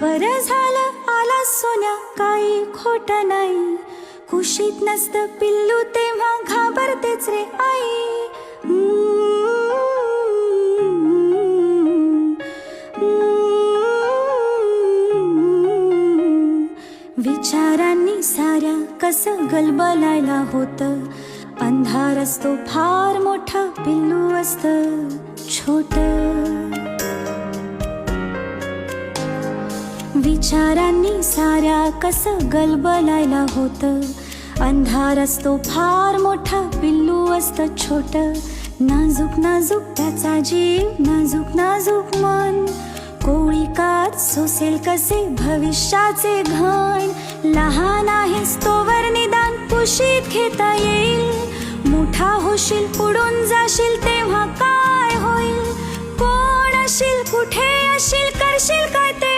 बरं झालं आला सोन्या, काही खोट नाही. कुशीत नसतं पिल्लू तेव्हा घाबरतेच रे आई. विचारांनी साऱ्या कसं गलबलायला होतं. अंधार असतो फार मोठा, पिल्लू असतं छोटं. विचारांनी साऱ्या कसं गलबलायला होतं. अंधार असतो फार मोठा, पिल्लू असतं छोटं. नाजूक नाजूक त्याचा जीव, नाजूक नाजूक मन. कोळी कात सोसेल कसे भविष्याचे घण. लहान आहेस तोवर निदान कुशीत घेता येईल. मोठा होशील उडून जाशील तेव्हा काय होईल. कोण अशील कुठे अशील करशील काय ते